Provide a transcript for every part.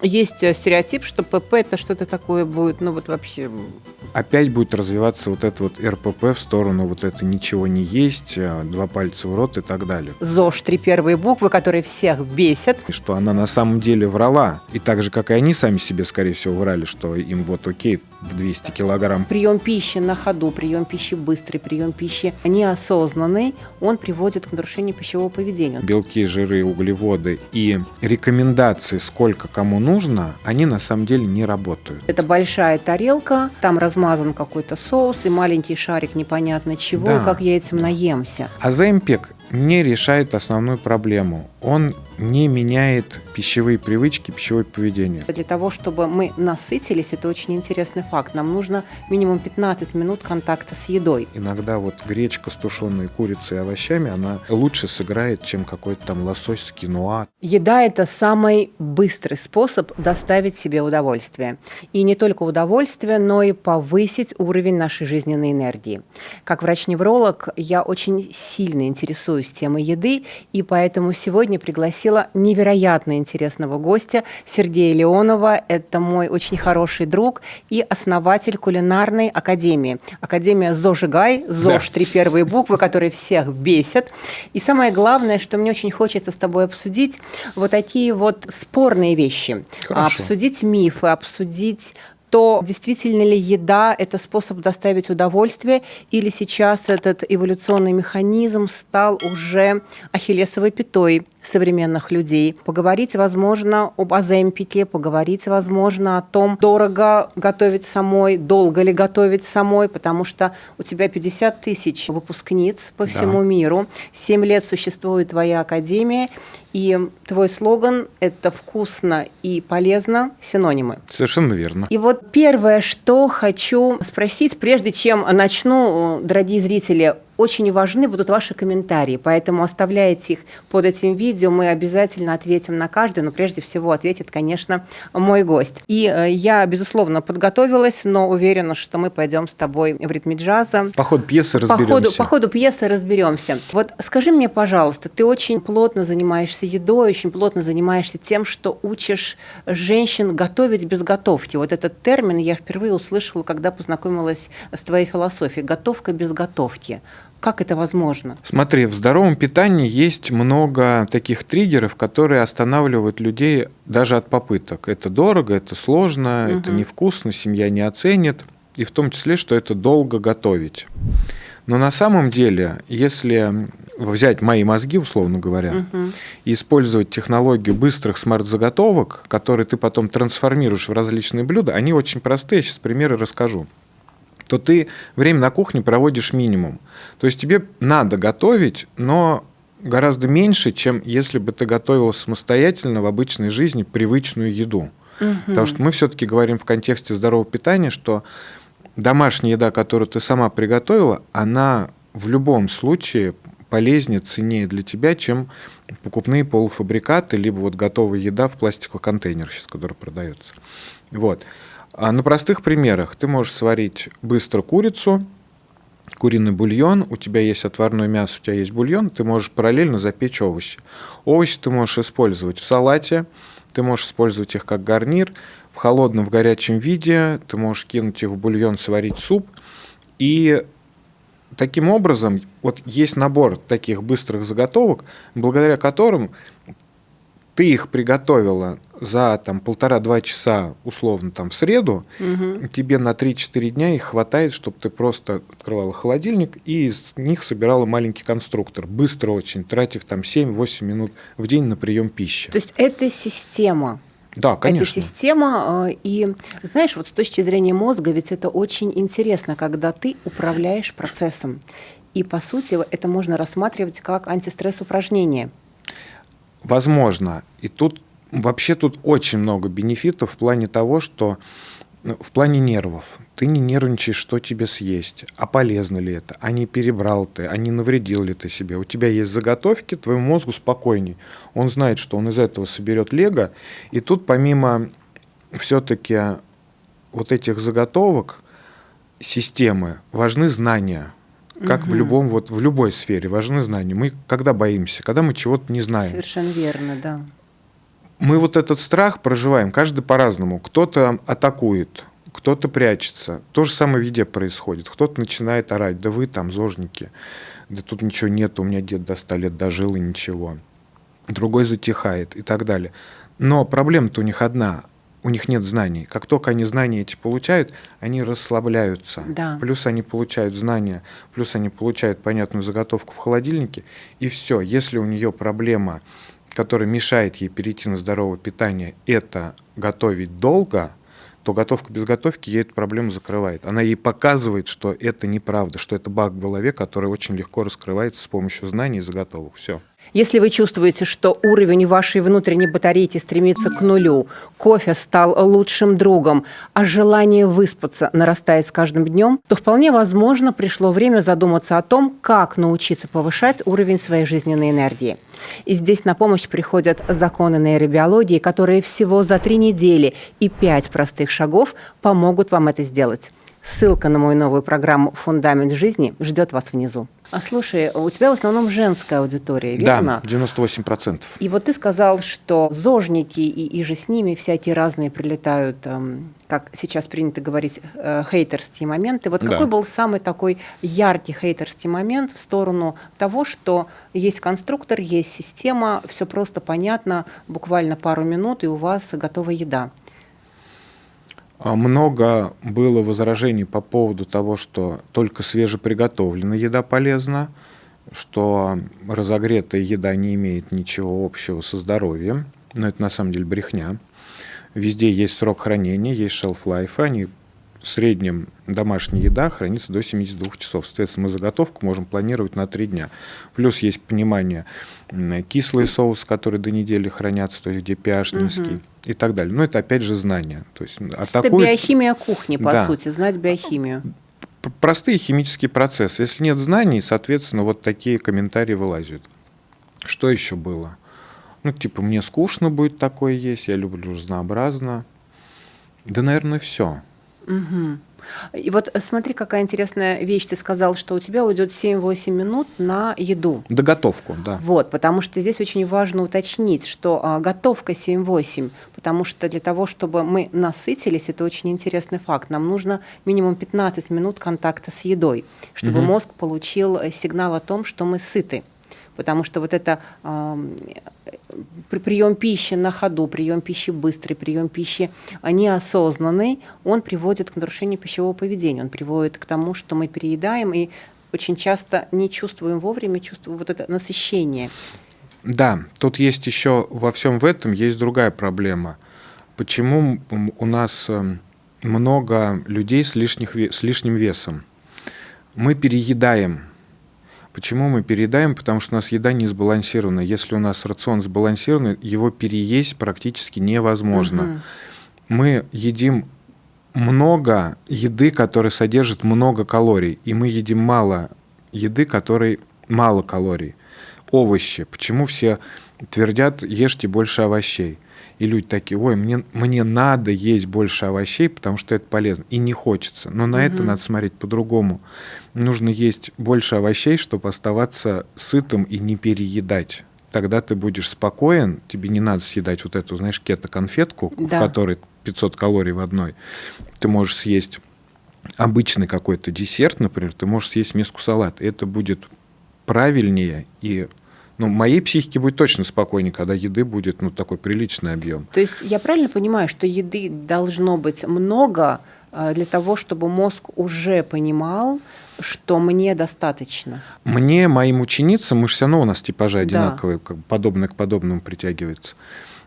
Есть стереотип, что ПП это что-то такое будет, ну вот вообще. Опять будет развиваться вот это вот РПП в сторону вот это ничего не есть, два пальца в рот и так далее. ЗОЖ, 3 первые буквы, которые всех бесят. И что она на самом деле врала. И так же, как и они сами себе, скорее всего, врали, что им вот окей, в 200 килограмм. Прием пищи на ходу, прием пищи быстрый, прием пищи неосознанный, он приводит к нарушению пищевого поведения. Белки, жиры, углеводы и рекомендации, сколько кому нужно, они на самом деле не работают. Это большая тарелка, там размазан какой-то соус и маленький шарик непонятно чего, Да, и как я этим наемся. Оземпик не решает основную проблему. Он не меняет пищевые привычки, пищевое поведение. Для того, чтобы мы насытились, это очень интересный факт. Нам нужно минимум 15 минут контакта с едой. Иногда вот гречка с тушеной курицей и овощами, она лучше сыграет, чем какой-то там лосось с киноа. Еда – это самый быстрый способ доставить себе удовольствие. И не только удовольствие, но и повысить уровень нашей жизненной энергии. Как врач-невролог я очень сильно интересуюсь темой еды, и поэтому сегодня пригласила невероятно интересного гостя Сергея Леонова. Это мой очень хороший друг и основатель кулинарной академии. Академия «Зожигай», ЗОЖ, 3 первые буквы, которые всех бесят. И самое главное, что мне очень хочется с тобой обсудить, вот такие вот спорные вещи. Хорошо. Обсудить мифы, обсудить то, действительно ли еда – это способ доставить удовольствие, или сейчас этот эволюционный механизм стал уже ахиллесовой пятой современных людей. Поговорить, возможно, об оземпике, поговорить, возможно, о том, дорого готовить самой, долго ли готовить самой, потому что у тебя 50 тысяч выпускниц по всему миру, 7 лет существует твоя академия, и твой слоган – это «вкусно и полезно» синонимы. Совершенно верно. И вот первое, что хочу спросить, прежде чем начну, дорогие зрители, очень важны будут ваши комментарии, поэтому оставляйте их под этим видео, мы обязательно ответим на каждый, но прежде всего ответит, конечно, мой гость. И я, безусловно, подготовилась, но уверена, что мы пойдем с тобой в ритме джаза. По ходу пьесы разберемся. По ходу пьесы разберемся. Вот скажи мне, пожалуйста, ты очень плотно занимаешься едой, очень плотно занимаешься тем, что учишь женщин готовить без готовки. Вот этот термин я впервые услышала, когда познакомилась с твоей философией. Готовка без готовки. Как это возможно? Смотри, в здоровом питании есть много таких триггеров, которые останавливают людей даже от попыток. Это дорого, это сложно, это невкусно, семья не оценит, и в том числе, что это долго готовить. Но на самом деле, если взять мои мозги, условно говоря, и использовать технологию быстрых смарт-заготовок, которые ты потом трансформируешь в различные блюда, они очень простые, я сейчас примеры расскажу, то ты время на кухне проводишь минимум. То есть тебе надо готовить, но гораздо меньше, чем если бы ты готовила самостоятельно в обычной жизни привычную еду. Потому что мы все-таки говорим в контексте здорового питания, что домашняя еда, которую ты сама приготовила, она в любом случае полезнее, ценнее для тебя, чем покупные полуфабрикаты, либо вот готовая еда в пластиковых контейнерах, сейчас, которая продается. Вот. А на простых примерах ты можешь сварить быстро курицу, куриный бульон, у тебя есть отварное мясо, у тебя есть бульон, ты можешь параллельно запечь овощи. Овощи ты можешь использовать в салате, ты можешь использовать их как гарнир, в холодном, в горячем виде, ты можешь кинуть их в бульон, сварить суп. И таким образом вот есть набор таких быстрых заготовок, благодаря которым ты их приготовила за там, 1,5-2 часа, условно, там, в среду, тебе на 3-4 дня их хватает, чтобы ты просто открывала холодильник и из них собирала маленький конструктор. Быстро очень, тратив там 7-8 минут в день на прием пищи. То есть это система. Да, конечно. Это система, и знаешь, вот с точки зрения мозга, ведь это очень интересно, когда ты управляешь процессом. И, по сути, это можно рассматривать как антистресс-упражнение. Возможно. И тут вообще тут очень много бенефитов в плане того, что в плане нервов. Ты не нервничаешь, что тебе съесть, а полезно ли это, а не перебрал ты, а не навредил ли ты себе. У тебя есть заготовки, твоему мозгу спокойней. Он знает, что он из этого соберет лего. И тут помимо все-таки вот этих заготовок, системы, важны знания. Как в любом, вот в любой сфере важны знания. Мы когда боимся, когда мы чего-то не знаем. Совершенно верно, да. мы вот этот страх проживаем, каждый по-разному. Кто-то атакует, кто-то прячется. То же самое в еде происходит. Кто-то начинает орать: да вы там зожники, да тут ничего нет, у меня дед до 100 лет дожил и ничего. Другой затихает и так далее. Но проблема-то у них одна. У них нет знаний. Как только они знания эти получают, они расслабляются. Да. Плюс они получают знания, плюс они получают понятную заготовку в холодильнике. И все. Если у нее проблема, которая мешает ей перейти на здоровое питание, это готовить долго, то готовка без готовки ей эту проблему закрывает. Она ей показывает, что это неправда, что это баг в голове, который очень легко раскрывается с помощью знаний и заготовок. Все. Если вы чувствуете, что уровень вашей внутренней батарейки стремится к нулю, кофе стал лучшим другом, а желание выспаться нарастает с каждым днем, то вполне возможно пришло время задуматься о том, как научиться повышать уровень своей жизненной энергии. И здесь на помощь приходят законы нейробиологии, которые всего за 3 недели и 5 простых шагов помогут вам это сделать. Ссылка на мою новую программу «Фундамент жизни» ждет вас внизу. А слушай, у тебя в основном женская аудитория, верно? Да, 98%. И вот ты сказал, что зожники и же с ними всякие разные прилетают, как сейчас принято говорить, хейтерские моменты. Вот какой был самый такой яркий хейтерский момент в сторону того, что есть конструктор, есть система, все просто понятно, буквально пару минут, и у вас готовая еда? Много было возражений по поводу того, что только свежеприготовленная еда полезна, что разогретая еда не имеет ничего общего со здоровьем. Но это на самом деле брехня. Везде есть срок хранения, есть шелф-лайф. В среднем домашняя еда хранится до 72 часов. Соответственно, мы заготовку можем планировать на 3 дня. Плюс есть понимание, кислые соусы, которые до недели хранятся, то есть где pH низкий и так далее. Но это опять же знания. То есть это биохимия кухни, по сути, знать биохимию. Простые химические процессы. Если нет знаний, соответственно, вот такие комментарии вылазят. Что еще было? Типа, мне скучно будет такое есть, я люблю разнообразно. Да, наверное, все. Угу. И вот смотри, какая интересная вещь. Ты сказал, что у тебя уйдет 7-8 минут на еду. Доготовку, да. Вот, потому что здесь очень важно уточнить, что готовка 7-8, потому что для того, чтобы мы насытились, это очень интересный факт, нам нужно минимум 15 минут контакта с едой, чтобы мозг получил сигнал о том, что мы сыты. Потому что вот это прием пищи на ходу, прием пищи быстрый, прием пищи неосознанный, он приводит к нарушению пищевого поведения, он приводит к тому, что мы переедаем и очень часто не чувствуем вовремя, чувствуем вот это насыщение. Да, тут есть еще во всем в этом есть другая проблема. Почему у нас много людей с лишним весом? Мы переедаем. Почему мы переедаем? Потому что у нас еда не сбалансирована. Если у нас рацион сбалансированный, его переесть практически невозможно. Мы едим много еды, которая содержит много калорий, и мы едим мало еды, которой мало калорий. Овощи. Почему все твердят: ешьте больше овощей? И люди такие: ой, мне надо есть больше овощей, потому что это полезно. И не хочется. Но на это надо смотреть по-другому. Нужно есть больше овощей, чтобы оставаться сытым и не переедать. Тогда ты будешь спокоен, тебе не надо съедать вот эту, знаешь, кето-конфетку, в которой 500 калорий в одной. Ты можешь съесть обычный какой-то десерт, например, ты можешь съесть миску салата. Это будет правильнее и... моей психике будет точно спокойнее, когда еды будет такой приличный объем. То есть я правильно понимаю, что еды должно быть много для того, чтобы мозг уже понимал, что мне достаточно? Мне, моим ученицам, мы же все равно у нас типажи одинаковые, как подобное к подобному притягивается.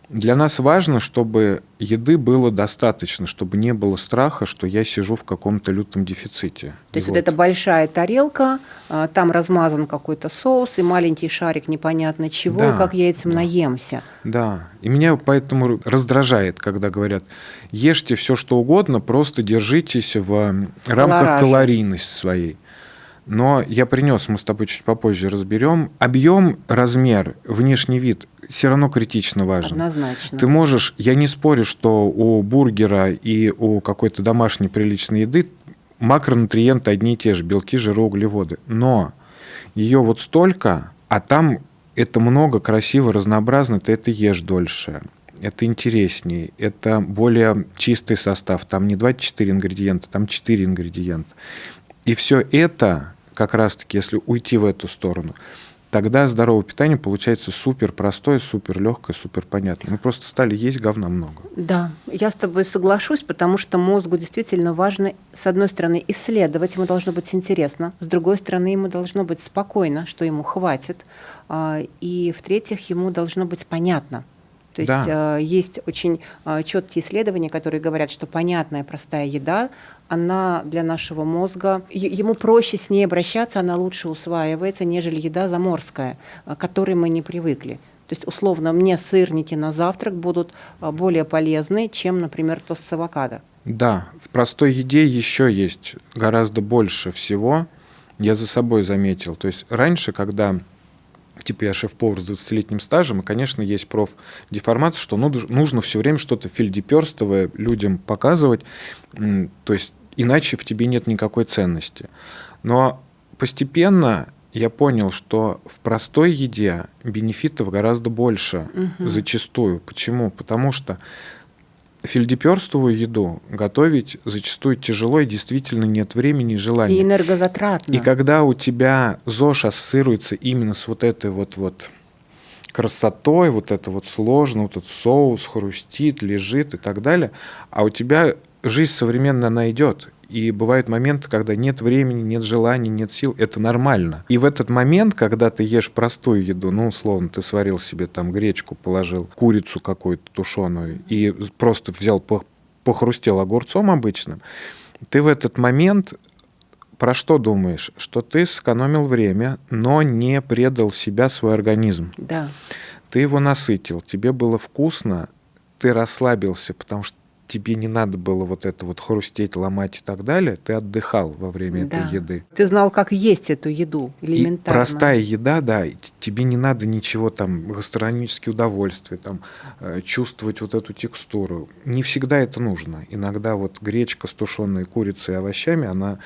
Для нас важно, чтобы еды было достаточно, чтобы не было страха, что я сижу в каком-то лютом дефиците. То есть вот эта большая тарелка, там размазан какой-то соус и маленький шарик непонятно чего, и как я этим наемся. Да, и меня поэтому раздражает, когда говорят: ешьте все, что угодно, просто держитесь в рамках калорийности своей. Но я принес, мы с тобой чуть попозже разберем. Объем, размер, внешний вид все равно критично важен. Однозначно. Ты можешь, я не спорю, что у бургера и у какой-то домашней приличной еды макронутриенты одни и те же, белки, жиры, углеводы. Но ее вот столько, а там это много, красиво, разнообразно, ты это ешь дольше. это интереснее, это более чистый состав, там не 24 ингредиента, там 4 ингредиента. И все это, как раз-таки, если уйти в эту сторону, тогда здоровое питание получается супер простое, супер легкое, супер понятное. Мы просто стали есть говна много. Да, я с тобой соглашусь, потому что мозгу действительно важно, с одной стороны, исследовать, ему должно быть интересно, с другой стороны, ему должно быть спокойно, что ему хватит, и, в-третьих, ему должно быть понятно. То есть Да. есть очень четкие исследования, которые говорят, что понятная, простая еда, она для нашего мозга, ему проще с ней обращаться, она лучше усваивается, нежели еда заморская, к которой мы не привыкли. То есть, условно, мне сырники на завтрак будут более полезны, чем, например, тост с авокадо. Да, в простой еде еще есть гораздо больше всего. Я за собой заметил. То есть раньше, когда типа я шеф-повар с 20-летним стажем, и, конечно, есть профдеформация, что нужно все время что-то фельдеперстовое людям показывать, то есть иначе в тебе нет никакой ценности. Но постепенно я понял, что в простой еде бенефитов гораздо больше зачастую. Почему? Потому что фельдеперстовую еду готовить зачастую тяжело, и действительно нет времени и желания. И энергозатратно. И когда у тебя ЗОЖ ассоциируется именно с вот этой вот красотой, вот это вот сложно, вот этот соус хрустит, лежит и так далее, а у тебя жизнь современная, она идет. И бывают моменты, когда нет времени, нет желания, нет сил. Это нормально. И в этот момент, когда ты ешь простую еду, ну, условно, ты сварил себе там гречку, положил курицу какую-то тушеную и просто взял, похрустел огурцом обычным, ты в этот момент про что думаешь? Что ты сэкономил время, но не предал себя, свой организм. Да. Ты его насытил, тебе было вкусно, ты расслабился, потому что тебе не надо было вот это вот хрустеть, ломать и так далее, ты отдыхал во время этой еды. Ты знал, как есть эту еду, элементарно. И простая еда, да, тебе не надо ничего там, гастрономические удовольствия, там, чувствовать вот эту текстуру. Не всегда это нужно. Иногда вот гречка с тушеной курицей и овощами, она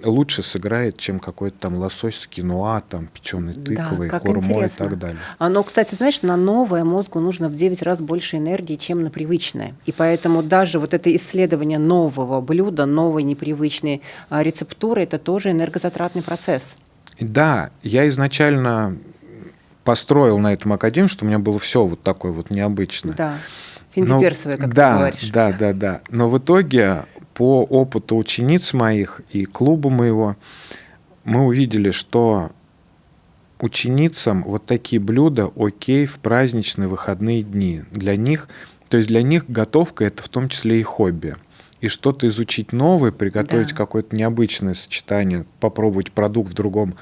лучше сыграет, чем какой-то там лосось с киноа, там, печеной тыквой, хурмой и так далее. Но, кстати, знаешь, на новое мозгу нужно в 9 раз больше энергии, чем на привычное. И поэтому даже вот это исследование нового блюда, новой непривычной рецептуры, это тоже энергозатратный процесс. Да, я изначально построил на этом академию, что у меня было все вот такое вот необычное. Да, финтеперсовое, как ты говоришь. Да. Но в итоге по опыту учениц моих и клуба моего мы увидели, что ученицам вот такие блюда окей в праздничные выходные дни. Для них готовка – это в том числе и хобби. И что-то изучить новое, приготовить какое-то необычное сочетание, попробовать продукт в другом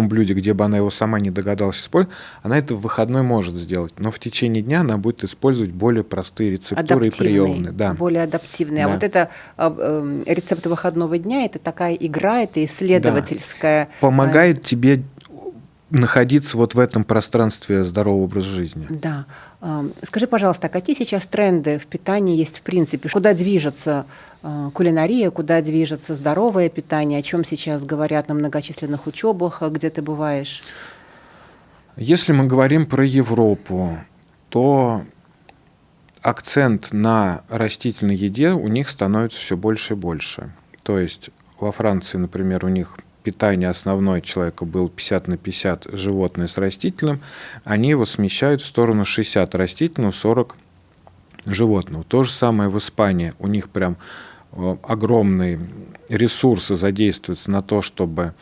блюде, где бы она его сама не догадалась использовать, она это в выходной может сделать. Но в течение дня она будет использовать более простые рецептуры и приемы. Да. Более адаптивные. Да. А вот это рецепт выходного дня – это такая игра, это исследовательская. Помогает тебе находиться вот в этом пространстве здорового образа жизни. Да. Скажи, пожалуйста, какие сейчас тренды в питании есть в принципе? Куда движется кулинария, куда движется здоровое питание? О чем сейчас говорят на многочисленных учебах, где ты бываешь? Если мы говорим про Европу, то акцент на растительной еде у них становится все больше и больше. То есть во Франции, например, у них питание основное человека было 50 на 50 животное с растительным, они его смещают в сторону 60 растительного, 40 животного. То же самое в Испании. У них прям огромные ресурсы задействуются на то, чтобы,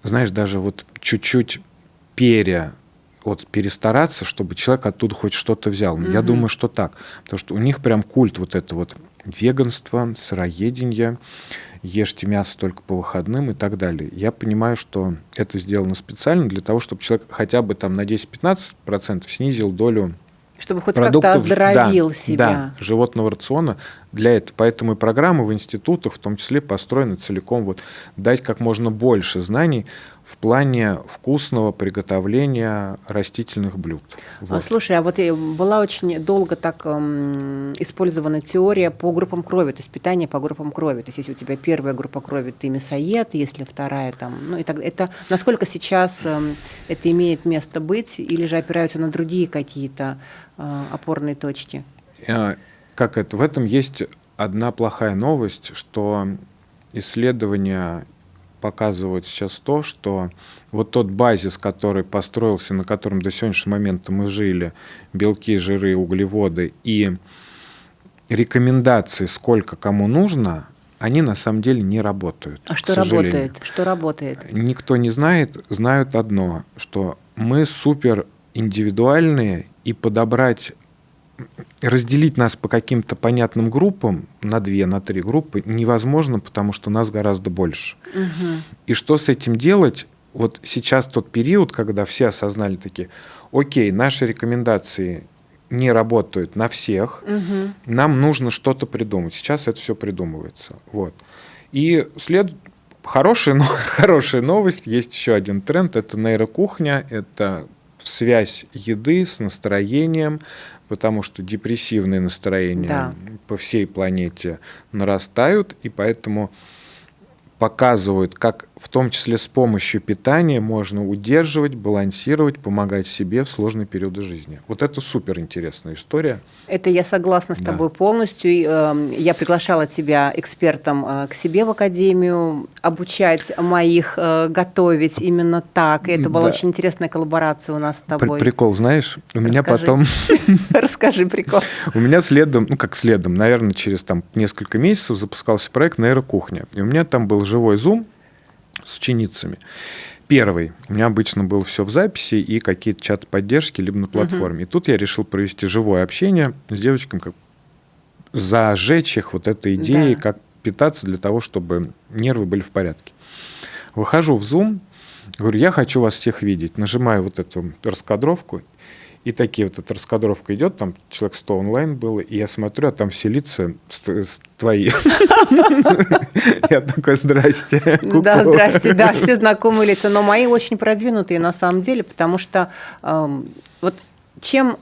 знаешь, даже вот чуть-чуть перестараться, чтобы человек оттуда хоть что-то взял. Я думаю, что так. Потому что у них прям культ вот это вот веганство, сыроедение, ешьте мясо только по выходным и так далее. Я понимаю, что это сделано специально для того, чтобы человек хотя бы там на 10-15% снизил долю чтобы хоть как-то оздоровил себя. Да, животного рациона для этого. Поэтому и программы в институтах, в том числе, построены целиком вот дать как можно больше знаний в плане вкусного приготовления растительных блюд. Вот. Слушай, а вот была очень долго так использована теория по группам крови, то есть питание по группам крови. То есть если у тебя первая группа крови, ты мясоед, если вторая там, ну и так, это насколько сейчас это имеет место быть, или же опираются на другие какие-то опорные точки? Как это? В этом есть одна плохая новость, что исследования показывают сейчас то, что вот тот базис, который построился, на котором до сегодняшнего момента мы жили, белки, жиры, углеводы и рекомендации, сколько кому нужно, они на самом деле не работают. А что работает? Что работает? Никто не знает, знают одно, что мы супер индивидуальные, и подобрать, разделить нас по каким-то понятным группам, на 2, на 3 группы, невозможно, потому что нас гораздо больше. Угу. И что с этим делать? Вот сейчас тот период, когда все осознали такие, окей, наши рекомендации не работают на всех, угу. Нам нужно что-то придумать. Сейчас это все придумывается. Вот. И хорошая новость, есть еще один тренд, это нейрокухня, это связь еды с настроением, потому что депрессивные настроения по всей планете нарастают, и поэтому показывают, как в том числе с помощью питания можно удерживать, балансировать, помогать себе в сложные периоды жизни. Вот это супер интересная история. Это я согласна с тобой полностью. Я приглашала тебя экспертом к себе в академию, обучать моих готовить именно так. И это была очень интересная коллаборация у нас с тобой. Прикол, знаешь, у меня потом... Расскажи прикол. У меня следом, наверное, через несколько месяцев запускался проект «Нейрокухня». И у меня там был живой зум с ученицами. Первый. У меня обычно было все в записи и какие-то чаты поддержки, либо на платформе. И тут я решил провести живое общение с девочками, как зажечь их вот этой идеей, как питаться для того, чтобы нервы были в порядке. Выхожу в Zoom, говорю, я хочу вас всех видеть. Нажимаю вот эту раскадровку, и такие вот эта раскадровка идет, там человек 100 онлайн было, и я смотрю, а там все лица твои. Я такой, здрасте. Да, здрасте, да, все знакомые лица, но мои очень продвинутые на самом деле, потому что вот чем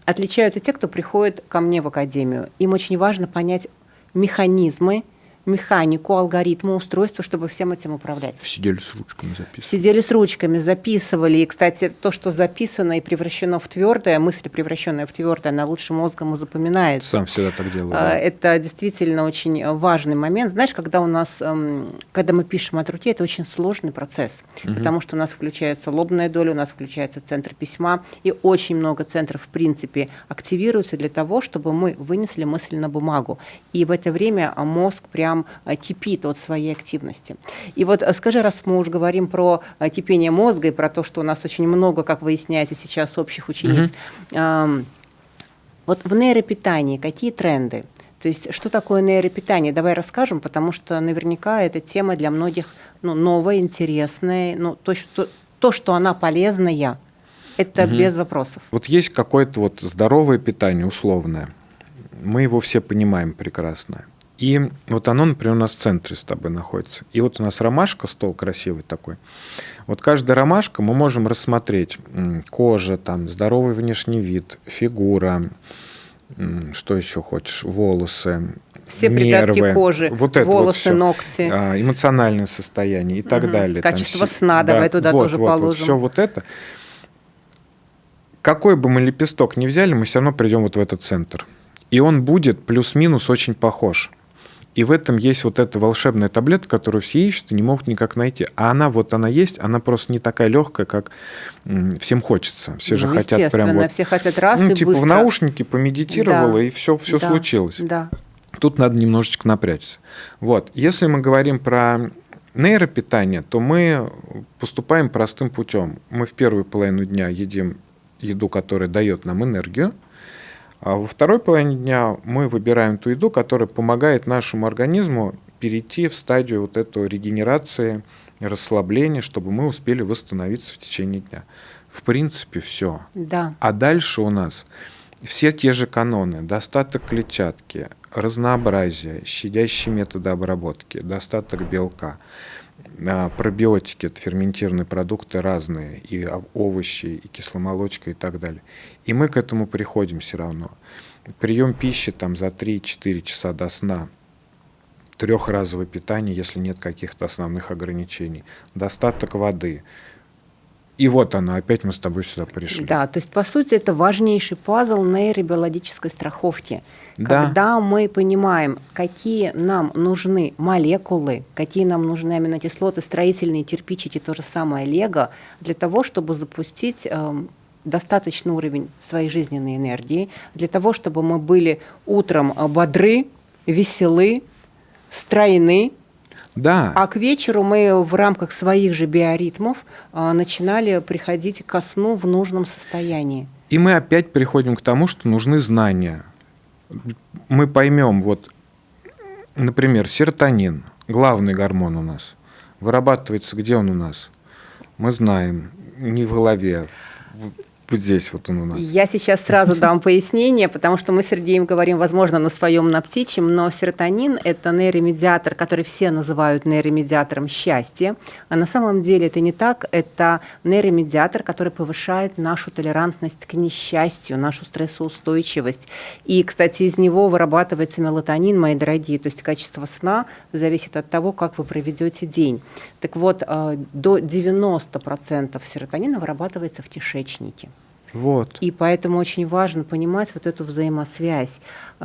отличаются те, кто приходит ко мне в академию? Им очень важно понять механизмы, механику, алгоритмы, устройства, чтобы всем этим управлять. Сидели с ручками, записывали. Сидели с ручками, записывали. И, кстати, то, что записано и превращено в твердое, мысль, превращенная в твердое, она лучше мозгом и запоминается. Сам всегда так делаю. Это действительно очень важный момент. Знаешь, когда мы пишем от руки, это очень сложный процесс, потому что у нас включается лобная доля, у нас включается центр письма, и очень много центров, в принципе, активируются для того, чтобы мы вынесли мысль на бумагу. И в это время мозг прям кипит от своей активности. И вот скажи, раз мы уже говорим про кипение мозга и про то, что у нас очень много, как выясняется сейчас, общих учениц, вот в нейропитании какие тренды? То есть что такое нейропитание? Давай расскажем, потому что наверняка эта тема для многих новая, интересная, то, что она полезная, это без вопросов. Вот есть какое-то здоровое питание, условное. Мы его все понимаем прекрасно. И вот оно, например, у нас в центре с тобой находится. И вот у нас ромашка, стол красивый такой. Вот каждая ромашка мы можем рассмотреть. Кожа, здоровый внешний вид, фигура, что еще хочешь, волосы, все нервы, придатки кожи, волосы, ногти. Эмоциональное состояние и так далее. Качество сна, давай туда тоже положим. Все вот это. Какой бы мы лепесток ни взяли, мы все равно придем вот в этот центр. И он будет плюс-минус очень похож. И в этом есть вот эта волшебная таблетка, которую все ищут и не могут никак найти. А она есть, она просто не такая легкая, как всем хочется. Все же хотят прям все хотят раз и быстро. в наушники помедитировала, и все случилось. Да. Тут надо немножечко напрячься. Вот. Если мы говорим про нейропитание, то мы поступаем простым путем. Мы в первую половину дня едим еду, которая дает нам энергию. А во второй половине дня мы выбираем ту еду, которая помогает нашему организму перейти в стадию вот этой регенерации, расслабления, чтобы мы успели восстановиться в течение дня. В принципе, все. Да. А дальше у нас все те же каноны: достаток клетчатки, разнообразие, щадящие методы обработки, достаток белка, пробиотики, это ферментированные продукты разные, и овощи, и кисломолочка, и так далее. И мы к этому приходим все равно. Прием пищи там за 3-4 часа до сна, трехразовое питание, если нет каких-то основных ограничений, достаток воды. И вот оно, опять мы с тобой сюда пришли. Да, то есть, по сути, это важнейший пазл нейробиологической страховки. Да. Когда мы понимаем, какие нам нужны молекулы, какие нам нужны аминокислоты, строительные кирпичики, то же самое лего, для того, чтобы запустить достаточный уровень своей жизненной энергии, для того, чтобы мы были утром бодры, веселы, стройны, Да. а к вечеру мы в рамках своих же биоритмов начинали приходить ко сну в нужном состоянии. И мы опять приходим к тому, что нужны знания. Мы поймем, вот, например, серотонин, главный гормон у нас, вырабатывается где он у нас? Мы знаем, не в голове, вот здесь вот он у нас. Я сейчас сразу дам пояснение, потому что мы с Сергеем говорим, возможно, на своем, на птичьем, но серотонин – это нейромедиатор, который все называют нейромедиатором счастья, а на самом деле это не так, это нейромедиатор, который повышает нашу толерантность к несчастью, нашу стрессоустойчивость. И, кстати, из него вырабатывается мелатонин, мои дорогие, то есть качество сна зависит от того, как вы проведете день. Так вот, до 90% серотонина вырабатывается в кишечнике. Вот. И поэтому очень важно понимать вот эту взаимосвязь,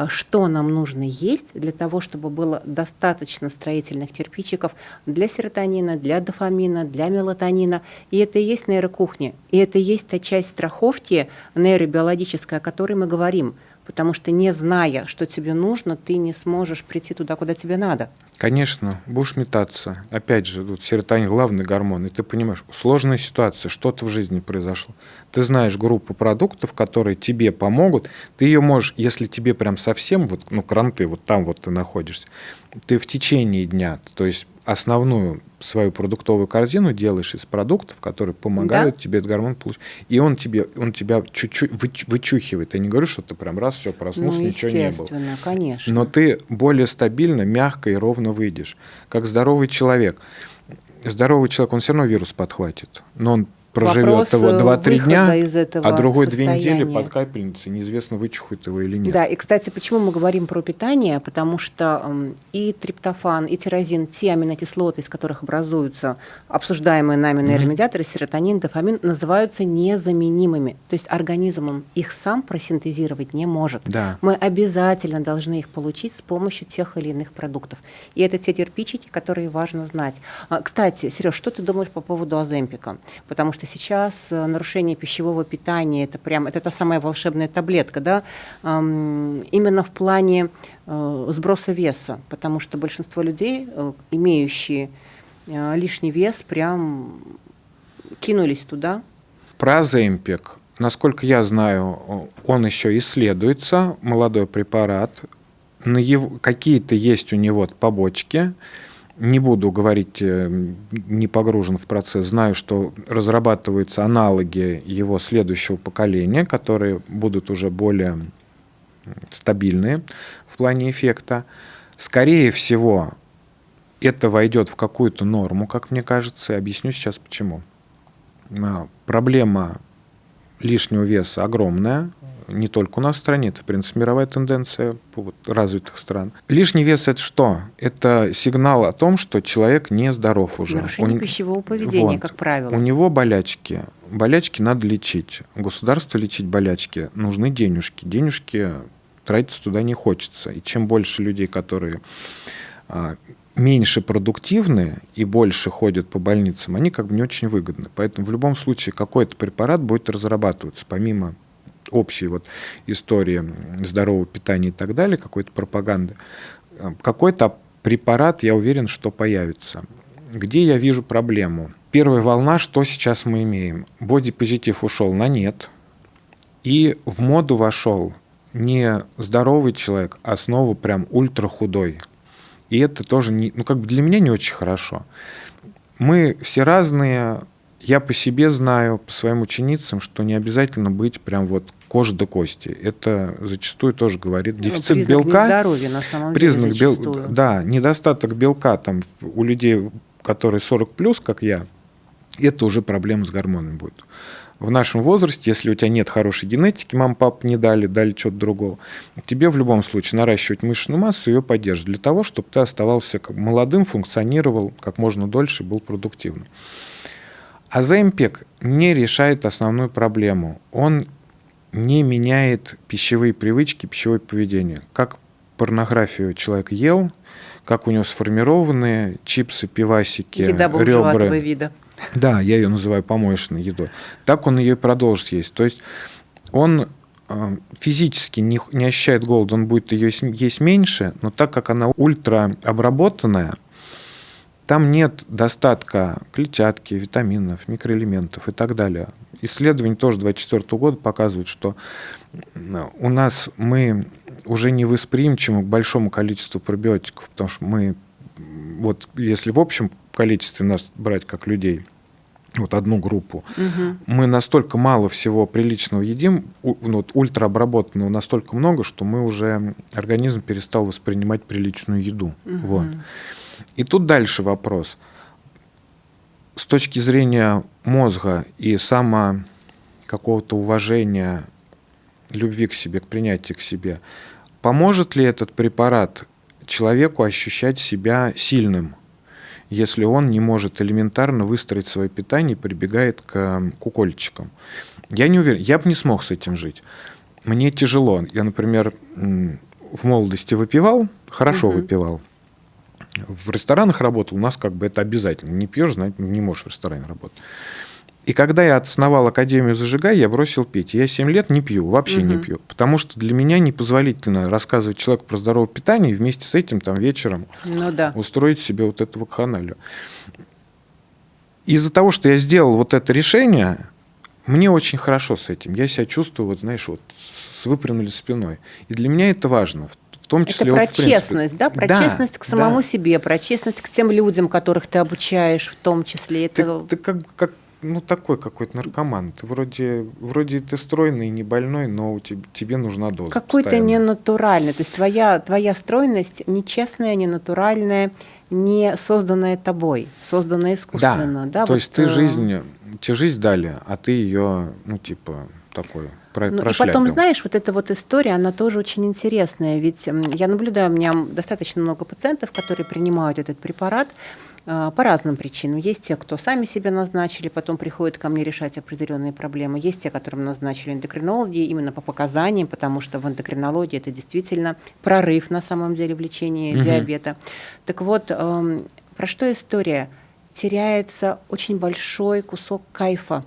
что нам нужно есть для того, чтобы было достаточно строительных кирпичиков для серотонина, для дофамина, для мелатонина. И это и есть нейрокухня. И это и есть та часть страховки нейробиологической, о которой мы говорим. Потому что, не зная, что тебе нужно, ты не сможешь прийти туда, куда тебе надо. Конечно, будешь метаться. Опять же, тут серотонин – главный гормон, и ты понимаешь, сложная ситуация, что-то в жизни произошло. Ты знаешь группу продуктов, которые тебе помогут. Ты ее можешь, если тебе прям совсем, вот, кранты, вот там вот ты находишься, ты в течение дня, то есть основную свою продуктовую корзину делаешь из продуктов, которые помогают тебе этот гормон получить. И он тебя чуть-чуть вычухивает. Я не говорю, что ты прям раз, все, проснулся, ничего не было. Естественно, конечно. Но ты более стабильно, мягко и ровно выйдешь. Как здоровый человек. Здоровый человек, он все равно вирус подхватит. Но он проживет его 2-3 дня, а другой 2 недели под капельницей, неизвестно, вычухает его или нет. Да, и, кстати, почему мы говорим про питание? Потому что и триптофан, и тирозин, те аминокислоты, из которых образуются обсуждаемые нами нейромедиаторы, серотонин, дофамин, называются незаменимыми. То есть организм их сам просинтезировать не может. Да. Мы обязательно должны их получить с помощью тех или иных продуктов. И это те кирпичики, которые важно знать. Кстати, Сереж, что ты думаешь по поводу оземпика? Потому что сейчас нарушение пищевого питания это та самая волшебная таблетка, да, именно в плане сброса веса, потому что большинство людей, имеющие лишний вес, прям кинулись туда. Про оземпик, насколько я знаю, он еще исследуется, молодой препарат, какие-то есть у него побочки. Не буду говорить, не погружен в процесс. Знаю, что разрабатываются аналоги его следующего поколения, которые будут уже более стабильные в плане эффекта. Скорее всего, это войдет в какую-то норму, как мне кажется, и объясню сейчас почему. Проблема лишнего веса огромная. Не только у нас в стране, это, в принципе, мировая тенденция развитых стран. Лишний вес – это что? Это сигнал о том, что человек нездоров уже. Нарушение пищевого поведения, как правило. У него болячки. Болячки надо лечить. Государству лечить болячки нужны денежки. Денежки тратиться туда не хочется. И чем больше людей, которые меньше продуктивны и больше ходят по больницам, они как бы не очень выгодны. Поэтому в любом случае какой-то препарат будет разрабатываться, помимо общей истории здорового питания и так далее, какой-то пропаганды, какой-то препарат, я уверен, что появится. Где я вижу проблему? Первая волна, что сейчас мы имеем? Бодипозитив ушел на нет, и в моду вошел не здоровый человек, а снова прям ультрахудой. И это тоже для меня не очень хорошо. Мы все разные. Я по себе знаю, по своим ученицам, что не обязательно быть прям кожа до кости. Это зачастую тоже говорит дефицит признак белка. Нездоровья, на самом Признак деле, зачастую. да, недостаток белка там у людей, которые 40+, как я, это уже проблема с гормонами будет. В нашем возрасте, если у тебя нет хорошей генетики, мама, папа не дали что-то другого, тебе в любом случае наращивать мышечную массу, ее поддерживать, для того, чтобы ты оставался молодым, функционировал как можно дольше, был продуктивным. Оземпик не решает основную проблему. Он не меняет пищевые привычки, пищевое поведение. Как порнографию человек ел, как у него сформированы чипсы, пивасики, еда бомжеватого ребра. вида. Да, я ее называю помоечной едой. Так он ее и продолжит есть. То есть он физически не ощущает голода, он будет ее есть меньше, но так как она ультраобработанная, там нет достатка клетчатки, витаминов, микроэлементов и так далее. Исследования тоже 2024 года показывают, что у нас мы уже не восприимчивы к большому количеству пробиотиков, потому что мы, вот если в общем количестве нас брать как людей, вот одну группу, мы настолько мало всего приличного едим, вот, ультраобработанного настолько много, что мы уже, организм перестал воспринимать приличную еду. Вот. И тут дальше вопрос. С точки зрения мозга и какого-то уважения, любви к себе, к принятию к себе, поможет ли этот препарат человеку ощущать себя сильным, если он не может элементарно выстроить свое питание и прибегает к укольчикам? Я не уверен, я бы не смог с этим жить. Мне тяжело. Я, например, в молодости выпивал, хорошо выпивал. В ресторанах работал, у нас как бы это обязательно. Не пьешь, значит, не можешь в ресторане работать. И когда я основал Академию «Зажигай», я бросил пить. Я 7 лет не пью, вообще не пью. Потому что для меня непозволительно рассказывать человеку про здоровое питание и вместе с этим там вечером устроить себе вот эту вакханалию. Из-за того, что я сделал вот это решение, мне очень хорошо с этим. Я себя чувствую, вот знаешь, вот с выпрямленной спиной. И для меня это важно. В том числе, это про вот, в принципе, честность, да? Про честность к самому себе, про честность к тем людям, которых ты обучаешь, в том числе. Это... Ты как такой какой-то наркоман. Ты вроде ты стройный, не больной, но тебе нужна доза. Какой-то ненатуральный. То есть твоя стройность нечестная, ненатуральная, не созданная тобой, созданная искусственно. Да, то есть тебе жизнь дали, а ты ее, такой прошляпил. И потом, знаешь, вот эта вот история, она тоже очень интересная. Ведь я наблюдаю, у меня достаточно много пациентов, которые принимают этот препарат по разным причинам. Есть те, кто сами себе назначили, потом приходят ко мне решать определенные проблемы. Есть те, которым назначили эндокринологи именно по показаниям, потому что в эндокринологии это действительно прорыв на самом деле в лечении диабета. Так вот, про что история? Теряется очень большой кусок кайфа,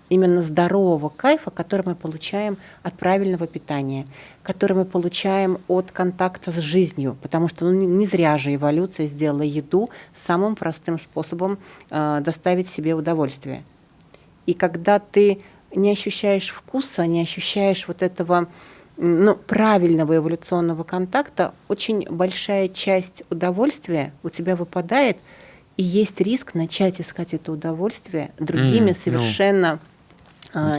именно здорового кайфа, который мы получаем от правильного питания, который мы получаем от контакта с жизнью, потому что не зря же эволюция сделала еду самым простым способом доставить себе удовольствие. И когда ты не ощущаешь вкуса, не ощущаешь вот этого правильного эволюционного контакта, очень большая часть удовольствия у тебя выпадает, и есть риск начать искать это удовольствие другими совершенно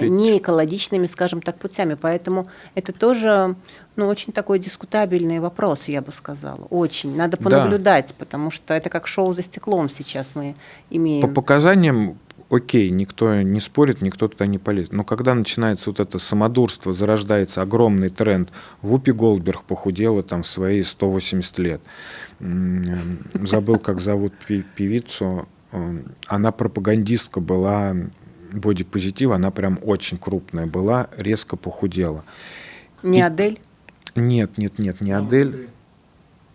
не экологичными, скажем так, путями. Поэтому это тоже очень такой дискутабельный вопрос, я бы сказала. Очень. Надо понаблюдать, потому что это как шоу за стеклом сейчас мы имеем. По показаниям, окей, никто не спорит, никто туда не полезет. Но когда начинается вот это самодурство, зарождается огромный тренд. Вупи Голдберг похудела там в свои 180 лет. Забыл, как зовут певицу. Она пропагандистка была бодипозитива, она прям очень крупная была, резко похудела. Не Адель? Нет, не Адель.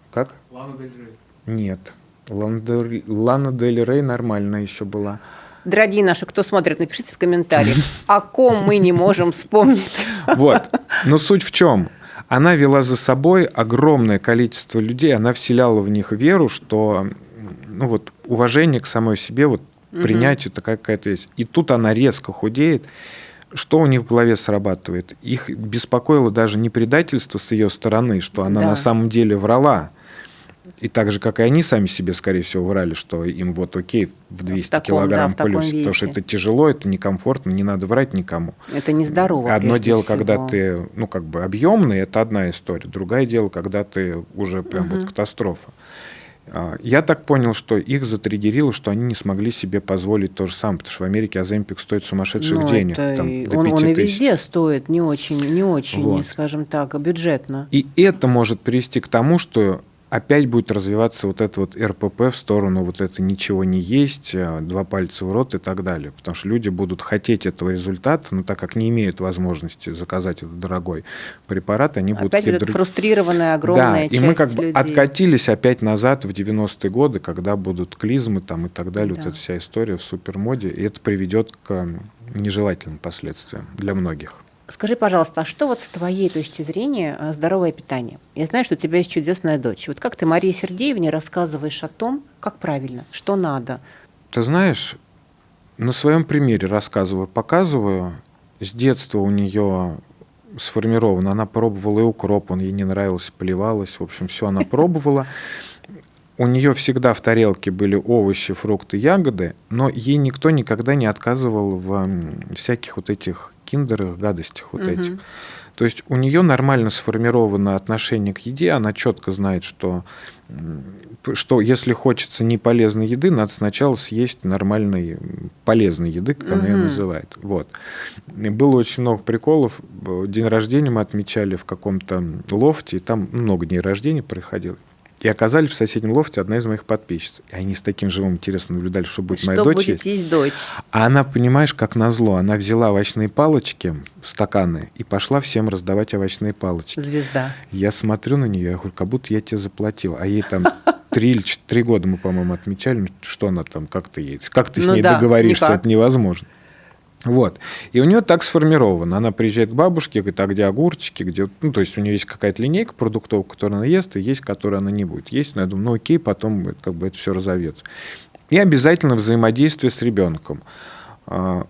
Как? Лана Дель Рей. Нет. Лана Дель Рей нормальная еще была. Дорогие наши, кто смотрит, напишите в комментариях, о ком мы не можем вспомнить. Вот. Но суть в чем? Она вела за собой огромное количество людей, она вселяла в них веру, что уважение к самой себе, принятию такая какая-то есть. И тут она резко худеет. Что у них в голове срабатывает? Их беспокоило даже не предательство с ее стороны, что она на самом деле врала. И так же, как и они сами себе, скорее всего, врали, что им вот окей, в 200 килограмм плюс. Потому что это тяжело, это некомфортно, не надо врать никому. Это нездорово. Одно дело, когда ты, ну, как бы объемный, это одна история. Другое дело, когда ты уже прям вот катастрофа. Я так понял, что их затриггерило, что они не смогли себе позволить то же самое, потому что в Америке Оземпик стоит сумасшедших денег. Там, до 5 он и тысяч. везде стоит не очень, Вот. скажем так, бюджетно. И это может привести к тому, что опять будет развиваться вот это вот РПП в сторону вот это ничего не есть, 2 пальца в рот и так далее. Потому что люди будут хотеть этого результата, но так как не имеют возможности заказать этот дорогой препарат, они будут... Опять вот фрустрированная огромная часть людей. И мы как бы людей. откатились опять назад в 90-е годы, когда будут клизмы там и так далее, вот эта вся история в супермоде, и это приведет к нежелательным последствиям для многих. Скажи, пожалуйста, а что вот с твоей точки зрения здоровое питание? Я знаю, что у тебя есть чудесная дочь. Вот как ты Марии Сергеевне рассказываешь о том, как правильно, что надо? Ты знаешь, на своем примере рассказываю, показываю. С детства у нее сформировано. Она пробовала и укроп, он ей не нравился, плевалась. В общем, все она пробовала. У нее всегда в тарелке были овощи, фрукты, ягоды, но ей никто никогда не отказывал в всяких вот этих киндерах, гадостях вот этих. То есть у нее нормально сформировано отношение к еде, она четко знает, что если хочется неполезной еды, надо сначала съесть нормальной полезной еды, как она ее называет. Вот. И было очень много приколов. День рождения мы отмечали в каком-то лофте, и там много дней рождения происходило. И оказались в соседнем лофте одна из моих подписчиц. И они с таким живым интересом наблюдали, что будет моя дочь. Что будет есть дочь. А она, понимаешь, как назло, она взяла овощные палочки в стаканы и пошла всем раздавать овощные палочки. Звезда. Я смотрю на нее, я говорю, как будто я тебе заплатил. А ей там 3 или 4 года мы, по-моему, отмечали. Ну, что она там, как ты с ней договоришься, никак. Это невозможно. Вот. И у нее так сформировано. Она приезжает к бабушке, говорит, а где огурчики, где... Ну, то есть у нее есть какая-то линейка продуктов, которую она ест, и есть, которую она не будет есть. Но я думаю, ну окей, потом как бы это все разовьется. И обязательно взаимодействие с ребенком.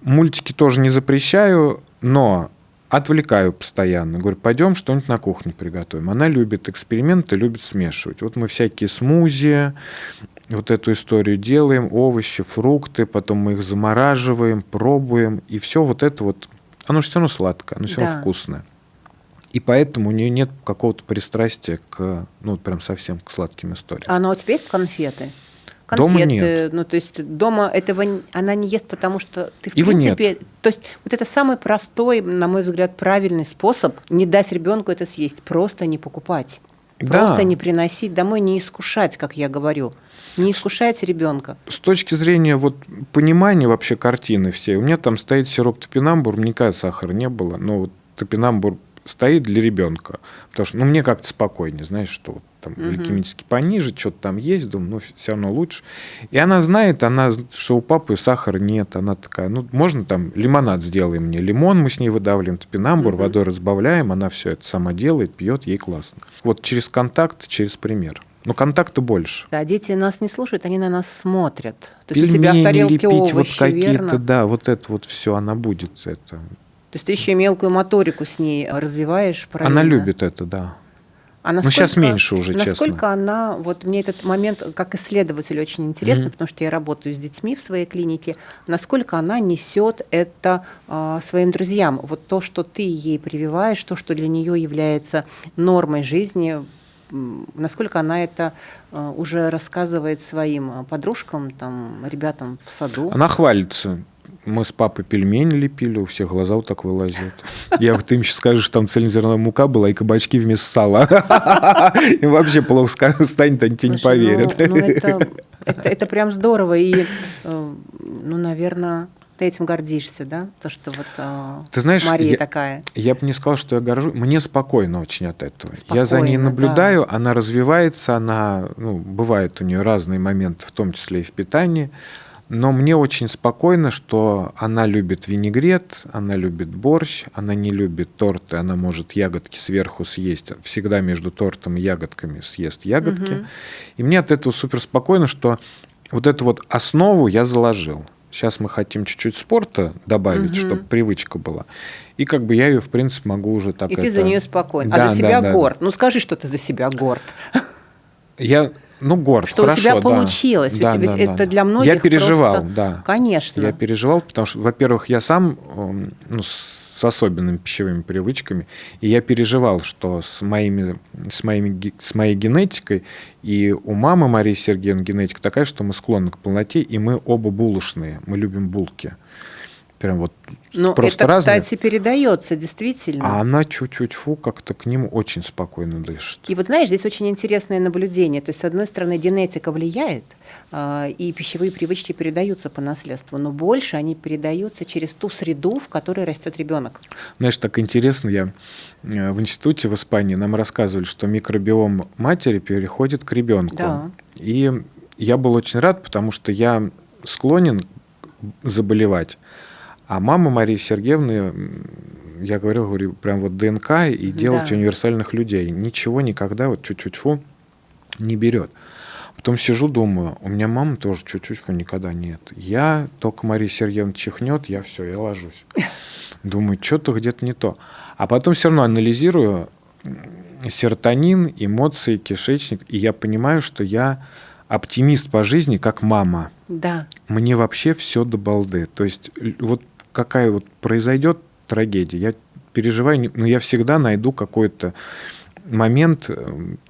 Мультики тоже не запрещаю, но отвлекаю постоянно. Говорю, пойдем что-нибудь на кухне приготовим. Она любит эксперименты, любит смешивать. Вот мы всякие смузи, вот эту историю делаем, овощи, фрукты, потом мы их замораживаем, пробуем, и все вот это вот, оно же все равно сладкое, оно все равно вкусное. И поэтому у нее нет какого-то пристрастия к, ну, прям совсем к сладким историям. А у тебя есть конфеты? Дома нет. Ну, то есть дома этого она не ест, потому что ты, в принципе... Нет. То есть вот это самый простой, на мой взгляд, правильный способ не дать ребенку это съесть, просто не покупать. Просто не приносить домой, не искушать, как я говорю. Не искушайте ребенка. С точки зрения вот понимания вообще картины всей, у меня там стоит сироп топинамбур, никакого сахара не было, но вот топинамбур стоит для ребенка, потому что, ну, мне как-то спокойнее, знаешь, что вот там гликемически пониже, что-то там есть, думаю, ну, все равно лучше. И она знает, что у папы сахара нет, она такая, ну, можно там лимонад сделаем мне, лимон мы с ней выдавливаем, топинамбур, водой разбавляем, она все это сама делает, пьет, ей классно. Вот через контакт, через пример. Но контакта больше. Да, дети нас не слушают, они на нас смотрят. То есть у тебя в тарелке лепить, овощи, вот какие-то, верно? да, вот это вот все, она будет это. То есть ты еще и мелкую моторику с ней развиваешь параллельно? Она любит это, да. Но сейчас меньше уже, честно. Насколько она, вот мне этот момент как исследователь очень интересно, потому что я работаю с детьми в своей клинике, насколько она несет это своим друзьям. Вот то, что ты ей прививаешь, то, что для нее является нормой жизни, насколько она это уже рассказывает своим подружкам, там, ребятам в саду? Она хвалится. Мы с папой пельмени лепили, у всех глаза вот так вылазят. Я вот им сейчас скажу, что там цельнозерновая мука была и кабачки вместо сала. И вообще плохо станет, они тебе не поверят. Это прям здорово. И, ну, наверное, ты этим гордишься, да? То, что вот ты знаешь, Мария такая. Я бы не сказал, что я горжусь. Мне спокойно очень от этого. Я за ней наблюдаю, да. Она развивается, бывают у нее разные моменты, в том числе и в питании. Но мне очень спокойно, что она любит винегрет, она любит борщ, она не любит торты, она может ягодки сверху съесть. Всегда между тортом и ягодками съест ягодки. И мне от этого супер спокойно, что вот эту вот основу я заложил. Сейчас мы хотим чуть-чуть спорта добавить, чтобы привычка была. И как бы я ее, в принципе, могу уже так... И ты за нее спокоен. Да, а за себя горд. Ну скажи, что ты за себя горд. горд, что хорошо, у тебя да. получилось. Да, ведь да, это да. для многих Я переживал, просто... да. Конечно. Я переживал, потому что, во-первых, я сам с особенными пищевыми привычками, и я переживал, что с моей генетикой, и у мамы Марии Сергеевны генетика такая, что мы склонны к полноте, и мы оба булочные, мы любим булки. Прям вот Но просто это, разные. кстати, передается действительно. А она чуть-чуть как-то к ним очень спокойно дышит. И вот знаешь, здесь очень интересное наблюдение. То есть, с одной стороны, генетика влияет, и пищевые привычки передаются по наследству, но больше они передаются через ту среду, в которой растет ребенок. Знаешь, так интересно, я в институте в Испании нам рассказывали, что микробиом матери переходит к ребенку. Да. И я был очень рад, потому что я склонен заболевать. А мама Марии Сергеевны, я говорю, прям вот ДНК и делать универсальных людей. Ничего никогда вот чуть-чуть не берет. Потом сижу, думаю, у меня мама тоже чуть-чуть никогда нет. Я только Мария Сергеевна чихнет, я ложусь. Думаю, что-то где-то не то. А потом все равно анализирую серотонин, эмоции, кишечник, и я понимаю, что я оптимист по жизни, как мама. Да. Мне вообще все до балды. То есть вот какая вот произойдет трагедия, я переживаю, но я всегда найду какой-то момент,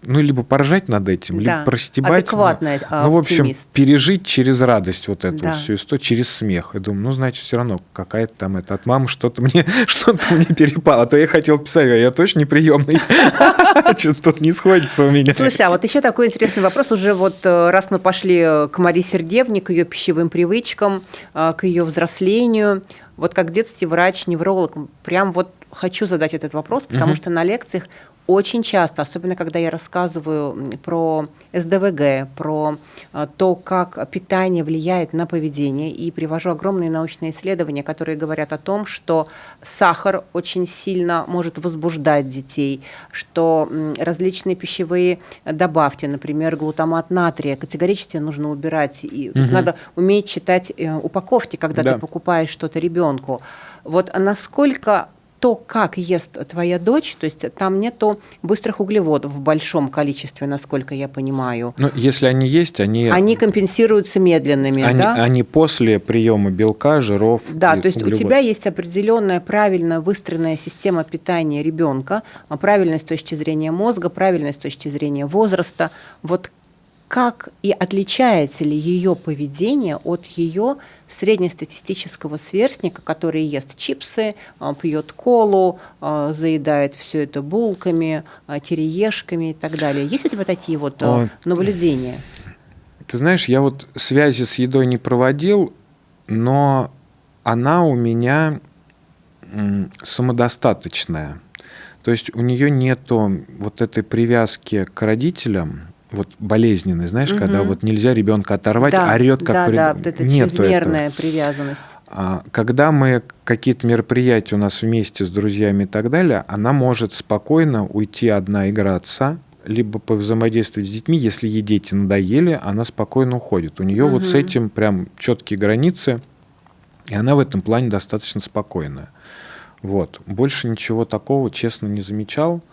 либо поржать над этим, либо простебать. Адекватный в общем, оптимист. Пережить через радость вот эту всю историю, через смех. Я думаю, значит, все равно какая-то там от мамы что-то мне перепало. А то я хотел писать, я точно неприемный. Что-то тут не сходится у меня. Слушай, а вот еще такой интересный вопрос. Уже вот раз мы пошли к Марии Сергеевне, к ее пищевым привычкам, к ее взрослению, вот как детский врач, невролог, прям вот хочу задать этот вопрос, потому что на лекциях очень часто, особенно когда я рассказываю про СДВГ, про то, как питание влияет на поведение, и привожу огромные научные исследования, которые говорят о том, что сахар очень сильно может возбуждать детей, что различные пищевые добавки, например, глутамат натрия, категорически нужно убирать. И надо уметь читать упаковки, когда ты покупаешь что-то ребенку. Вот насколько то, как ест твоя дочь, то есть там нету быстрых углеводов в большом количестве, насколько я понимаю. Но если они есть, они компенсируются медленными, они после приема белка, жиров. Да, то есть у тебя есть определенная правильно выстроенная система питания ребенка, правильная с точки зрения мозга, правильная с точки зрения возраста. Вот как и отличается ли ее поведение от ее среднестатистического сверстника, который ест чипсы, пьет колу, заедает все это булками, кириешками и так далее? Есть у тебя такие вот наблюдения? Ты знаешь, я вот связи с едой не проводил, но она у меня самодостаточная. То есть у нее нету вот этой привязки к родителям, вот болезненный, знаешь, когда вот нельзя ребенка оторвать, орет как вот это чрезмерная привязанность. Когда мы какие-то мероприятия у нас вместе с друзьями и так далее, она может спокойно уйти одна играться, либо повзаимодействовать с детьми, если ей дети надоели, она спокойно уходит. У нее вот с этим прям четкие границы, и она в этом плане достаточно спокойная. Вот. Больше ничего такого, честно, не замечал.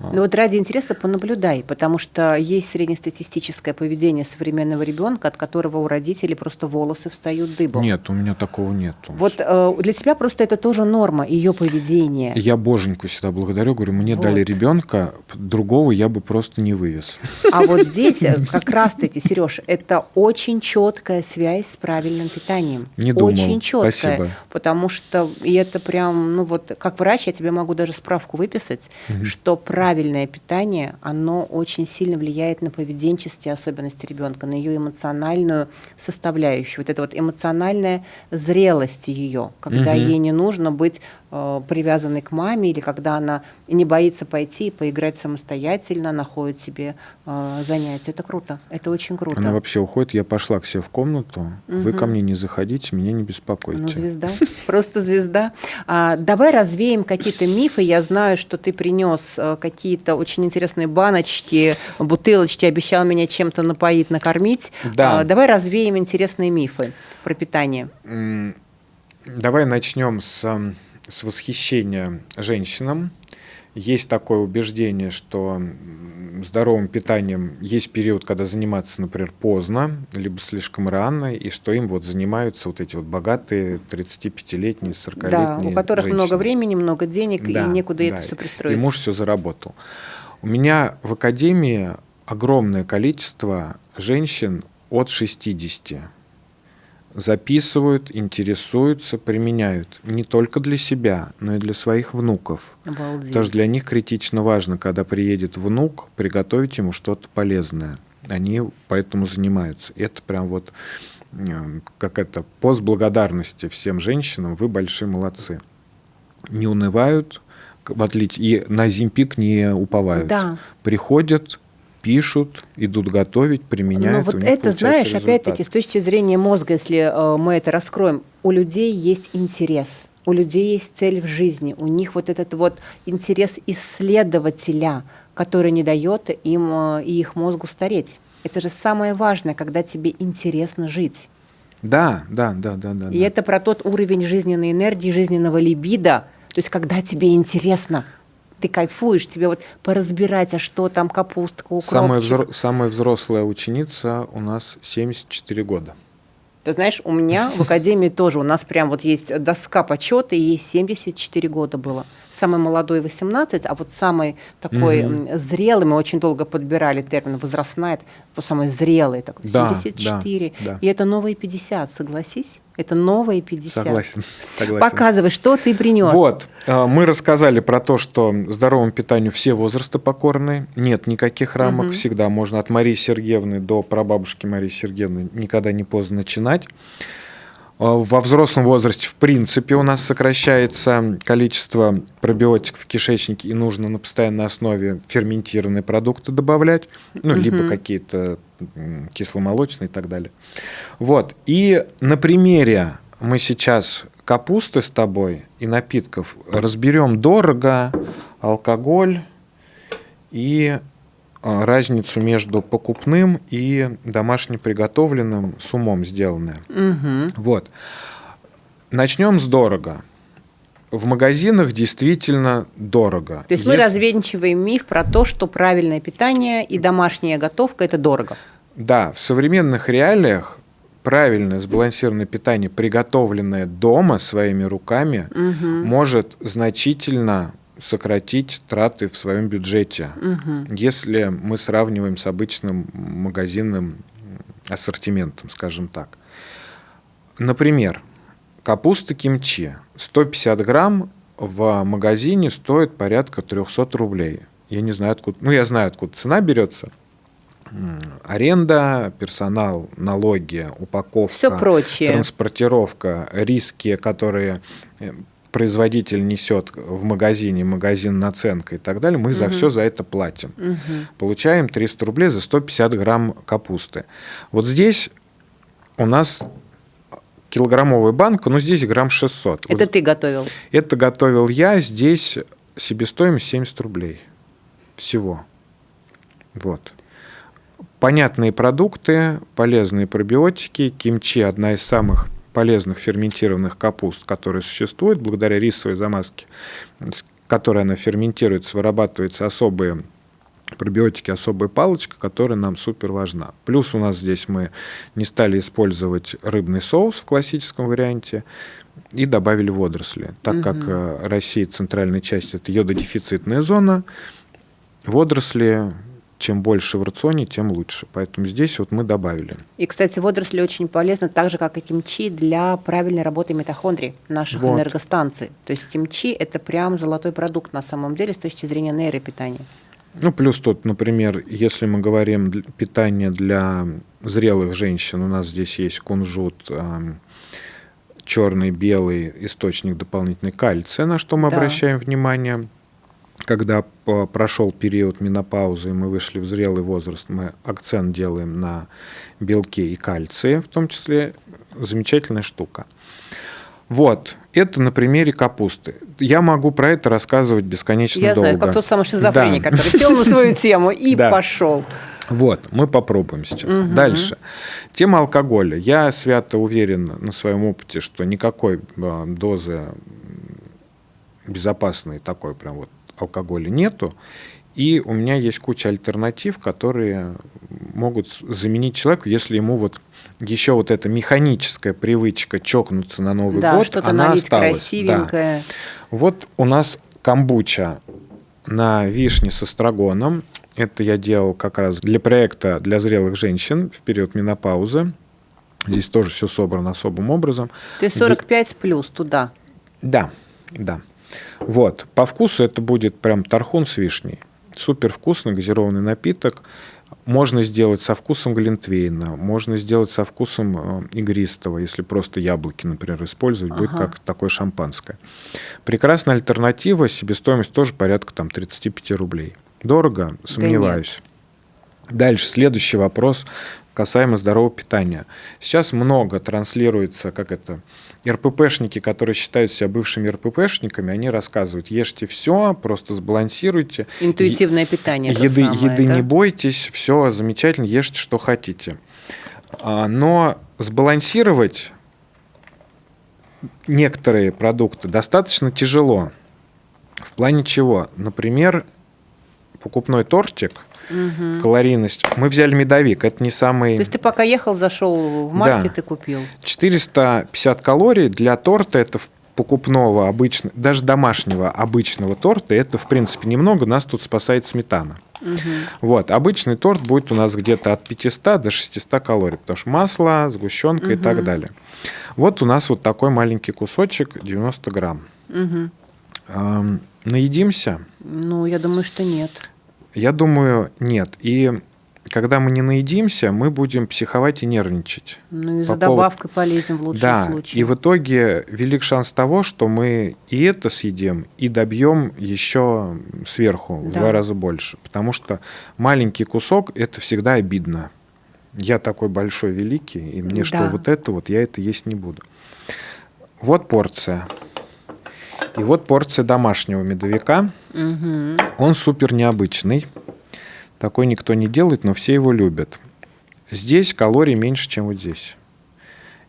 Ну вот ради интереса понаблюдай, потому что есть среднестатистическое поведение современного ребенка, от которого у родителей просто волосы встают дыбом. Нет, у меня такого нет. Вот для тебя просто это тоже норма, ее поведение. Я боженьку всегда благодарю, говорю, мне дали ребенка, другого я бы просто не вывез. А вот здесь как раз-таки, Сереж, это очень четкая связь с правильным питанием. Не думал. Очень четкая. Спасибо. Потому что и это прям, ну вот, как врач, я тебе могу даже справку выписать, что правильное питание, оно очень сильно влияет на поведенческие особенности ребенка, на ее эмоциональную составляющую. Вот это вот эмоциональная зрелость ее, когда ей не нужно быть привязанной к маме, или когда она не боится пойти и поиграть самостоятельно, находит себе занятия. Это круто, это очень круто. Она вообще уходит, я пошла к себе в комнату, вы ко мне не заходите, меня не беспокойте. Ну, звезда, просто звезда. Давай развеем какие-то мифы. Я знаю, что ты принес какие-то очень интересные баночки, бутылочки, обещал меня чем-то напоить, накормить. Да. Давай развеем интересные мифы про питание. Давай начнем с восхищения женщинам. есть такое убеждение, что здоровым питанием есть период, когда заниматься, например, поздно, либо слишком рано, и что им вот занимаются вот эти вот богатые 35-летние, 40-летние Да, у которых женщины. много времени, много денег, Да, и некуда да, это все и пристроить. муж все заработал. У меня в академии огромное количество женщин от 60 записывают, интересуются, применяют не только для себя, но и для своих внуков. Обалдеть. Потому что для них критично важно, когда приедет внук, приготовить ему что-то полезное. Они поэтому занимаются. Это прям вот какая-то пост благодарности всем женщинам. Вы большие молодцы. Не унывают, в отличие, и на Оземпик не уповают. Да. Приходят, пишут, идут готовить, применяют. Но вот это, знаешь, опять-таки, с точки зрения мозга, если мы это раскроем, у людей есть интерес, у людей есть цель в жизни, у них вот этот вот интерес исследователя, который не дает им и их мозгу стареть. Это же самое важное, когда тебе интересно жить. Да. И это про тот уровень жизненной энергии, жизненного либидо, то есть когда тебе интересно. Ты кайфуешь, тебе вот поразбирать, а что там капустка, укропчик. Самая взрослая ученица у нас 74 года. Ты знаешь, у меня в академии тоже, у нас прям вот есть доска почета, и ей 74 года было. Самый молодой 18, а вот самый такой зрелый, мы очень долго подбирали термин, возрастная, это самый зрелый, такой, 74. Да. И это новые 50, согласись? Это новые 50. Согласен. Показывай, что ты принес. Вот, мы рассказали про то, что здоровому питанию все возрасты покорны, нет никаких рамок, всегда можно от Марии Сергеевны до прабабушки Марии Сергеевны, никогда не поздно начинать. Во взрослом возрасте, в принципе, у нас сокращается количество пробиотиков в кишечнике, и нужно на постоянной основе ферментированные продукты добавлять, ну, либо какие-то кисломолочные и так далее. Вот. И на примере мы сейчас капусты с тобой и напитков разберем дорого, алкоголь и разницу между покупным и домашне приготовленным с умом сделанное. Вот. Начнем с дорого. В магазинах действительно дорого. То есть мы развенчиваем миф про то, что правильное питание и домашняя готовка – это дорого. Да, в современных реалиях правильное сбалансированное питание, приготовленное дома своими руками, может значительно сократить траты в своем бюджете, если мы сравниваем с обычным магазинным ассортиментом, скажем так. Например, капуста кимчи 150 грамм в магазине стоит порядка 300 рублей. Я не знаю, откуда, я знаю, откуда цена берется. Аренда, персонал, налоги, упаковка, все прочее, транспортировка, риски, которые производитель несет в магазине, магазин наценка и так далее, мы за все за это платим. Получаем 300 рублей за 150 грамм капусты. Вот здесь у нас килограммовая банка, но здесь грамм 600. Это ты готовил? Это готовил я. Здесь себестоимость 70 рублей всего. Вот. Понятные продукты, полезные пробиотики. Кимчи – одна из самых полезных ферментированных капуст, которые существуют, благодаря рисовой замазке, с которой она ферментируется, вырабатываются особые пробиотики, особая палочка, которая нам супер важна. Плюс у нас здесь мы не стали использовать рыбный соус в классическом варианте и добавили водоросли. Так как Россия, центральная часть, это йододефицитная зона, водоросли чем больше в рационе, тем лучше. Поэтому здесь вот мы добавили. И, кстати, водоросли очень полезны, так же, как и кимчи, для правильной работы митохондрий наших энергостанций. То есть кимчи – это прям золотой продукт на самом деле с точки зрения нейропитания. Плюс тут, например, если мы говорим питание для зрелых женщин, у нас здесь есть кунжут, черный, белый источник дополнительной кальция, на что мы обращаем внимание. Когда прошел период менопаузы, и мы вышли в зрелый возраст, мы акцент делаем на белке и кальции, в том числе замечательная штука. Вот, это на примере капусты. Я могу про это рассказывать бесконечно долго. Я знаю, как тот самый шизофреник, который сел на свою тему и пошел. Вот, мы попробуем сейчас. Дальше. Тема алкоголя. Я свято уверен на своем опыте, что никакой дозы безопасной такой прям вот алкоголя нету, и у меня есть куча альтернатив, которые могут заменить человека, если ему вот еще вот эта механическая привычка чокнуться на Новый Да, год, что-то она налить осталась. красивенькое. Да. Вот у нас камбуча на вишне с эстрагоном. Это я делал как раз для проекта для зрелых женщин в период менопаузы. Здесь тоже все собрано особым образом. То есть 45 плюс туда. Да, да. Вот. По вкусу это будет прям тархун с вишней. Супер вкусный газированный напиток. Можно сделать со вкусом глинтвейна, можно сделать со вкусом игристого, если просто яблоки, например, использовать, будет как такое шампанское. Прекрасная альтернатива, себестоимость тоже порядка там 35 рублей. Дорого? Сомневаюсь. Дальше, следующий вопрос касаемо здорового питания. Сейчас много транслируется, РППшники, которые считают себя бывшими РППшниками, они рассказывают: ешьте все, просто сбалансируйте. Интуитивное питание. Еды не бойтесь, все замечательно, ешьте, что хотите. Но сбалансировать некоторые продукты достаточно тяжело. В плане чего? Например, покупной тортик, калорийность. Мы взяли медовик, это не самый... То есть ты пока ехал, зашел в маркет и купил? 450 калорий для торта, это покупного, обычного, даже домашнего обычного торта, это в принципе немного, нас тут спасает сметана. Вот, обычный торт будет у нас где-то от 500 до 600 калорий, потому что масло, сгущенка и так далее. Вот у нас вот такой маленький кусочек, 90 грамм. Наедимся? Ну, я думаю, что нет. Я думаю, нет. И когда мы не наедимся, мы будем психовать и нервничать. Ну и за добавкой полезем в лучшем случае. И в итоге велик шанс того, что мы и это съедим, и добьем еще сверху в 2 раза больше. Потому что маленький кусок – это всегда обидно. Я такой большой, великий, и мне что вот это вот, я это есть не буду. Вот порция. И вот порция домашнего медовика. Он супер необычный. Такой никто не делает, но все его любят. Здесь калорий меньше, чем вот здесь.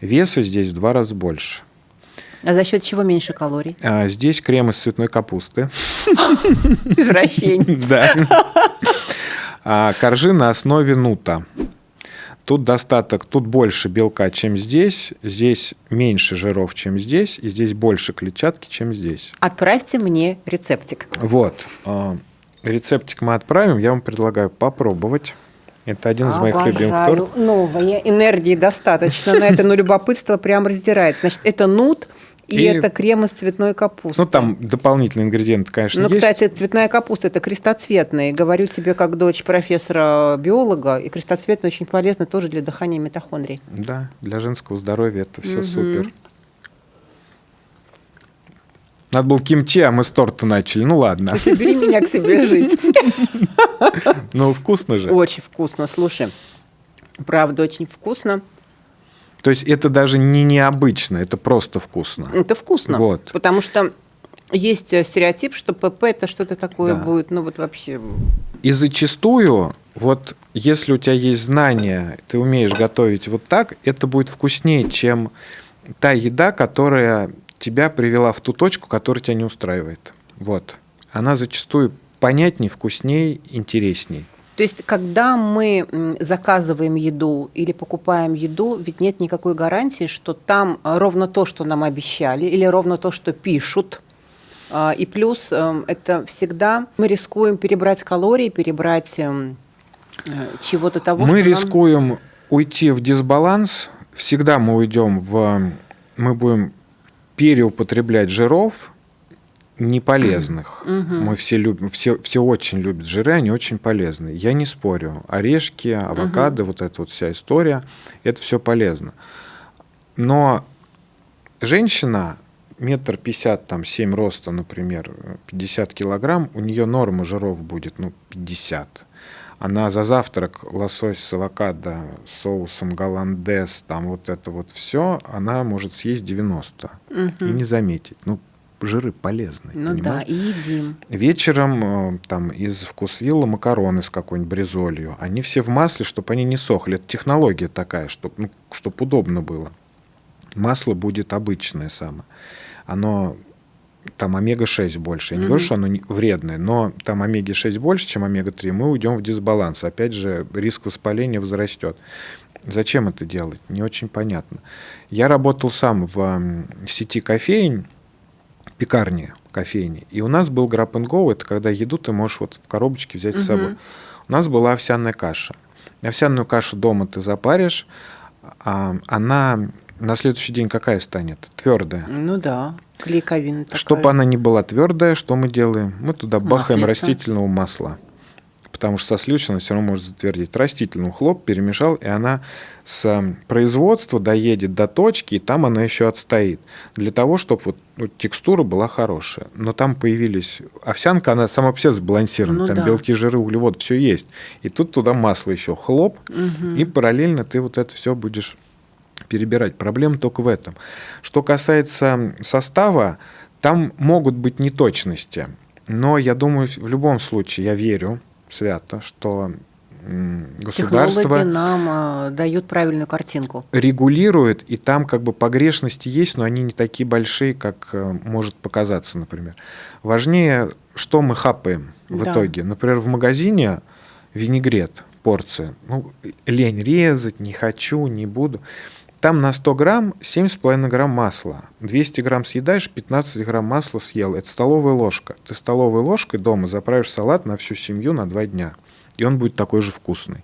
Веса здесь в 2 раза больше. А за счет чего меньше калорий? Здесь крем из цветной капусты. Извращенец. Да. Коржи на основе нута. Тут тут больше белка, чем здесь. Здесь меньше жиров, чем здесь. И здесь больше клетчатки, чем здесь. Отправьте мне рецептик. Вот. Рецептик мы отправим. Я вам предлагаю попробовать. Это один из моих любимых тортов. Новое. Энергии достаточно на это, но любопытство прям раздирает. Значит, это нут и это крем из цветной капусты. Ну, там дополнительные ингредиенты, конечно, есть. Ну, кстати, цветная капуста – это крестоцветная. Говорю тебе, как дочь профессора-биолога, и крестоцветная очень полезна тоже для дыхания митохондрий. Да, для женского здоровья это все супер. Надо было кимчи, а мы с торта начали. Ну, ладно. Собери меня к себе жить. Ну, вкусно же. Очень вкусно, слушай. Правда, очень вкусно. То есть это даже не необычно, это просто вкусно. Это вкусно. Вот. Потому что есть стереотип, что ПП это что-то такое будет, ну вот вообще. И зачастую, вот если у тебя есть знания, ты умеешь готовить вот так, это будет вкуснее, чем та еда, которая тебя привела в ту точку, которая тебя не устраивает. Вот. Она зачастую понятней, вкусней, интересней. То есть, когда мы заказываем еду или покупаем еду, ведь нет никакой гарантии, что там ровно то, что нам обещали, или ровно то, что пишут. И плюс это всегда мы рискуем перебрать калории, перебрать чего-то того, мы что рискуем уйти в дисбаланс. Всегда мы уйдем мы будем переупотреблять жиров неполезных. Мы все любим, все очень любят жиры, они очень полезны. Я не спорю. Орешки, авокадо, вот эта вот вся история, это все полезно. Но женщина 1,57 м роста, например, 50 килограмм, у нее норма жиров будет 50. Она за завтрак лосось с авокадо, соусом голландез, там вот это вот все, она может съесть 90 и не заметить. Жиры полезные. Ну понимаешь? Да, и едим. Вечером там из вкусвилла макароны с какой-нибудь бризолью. Они все в масле, чтобы они не сохли. Это технология такая, чтобы удобно было. Масло будет обычное самое. Оно там омега-6 больше. Я не Мгм. говорю, что оно вредное, но там омеги-6 больше, чем омега-3, мы уйдем в дисбаланс. Опять же, риск воспаления возрастет. Зачем это делать? Не очень понятно. Я работал сам в сети кофеин, пекарни кофейни, и у нас был grab and go, это когда еду ты можешь вот в коробочке взять с собой. У нас была овсяная каша. Овсяную кашу дома ты запаришь, а она на следующий день какая станет? Твердая. Ну да, клейковина такая. Чтобы она не была твердая, что мы делаем? Мы туда бахаем Маслица. растительного масла. Потому что со сливочной она все равно может затвердить. Растительную хлоп перемешал, и она с производства доедет до точки, и там она еще отстоит. Для того, чтобы вот текстура была хорошая. Но там появились... Овсянка, она сама по себе сбалансирована. Ну там да. белки, жиры, углеводы, все есть. И тут туда масло еще хлоп, и параллельно ты вот это все будешь перебирать. Проблема только в этом. Что касается состава, там могут быть неточности. Но я думаю, в любом случае, я верю свято, что государство Технологии нам дают правильную картинку. регулирует, и там как бы погрешности есть, но они не такие большие, как может показаться, например. Важнее, что мы хапаем в Да. итоге. Например, в магазине винегрет, порция. Ну, лень резать, не хочу, не буду. Там на 100 грамм 7,5 грамм масла. 200 грамм съедаешь, 15 грамм масла съел. Это столовая ложка. Ты столовой ложкой дома заправишь салат на всю семью на 2 дня. И он будет такой же вкусный.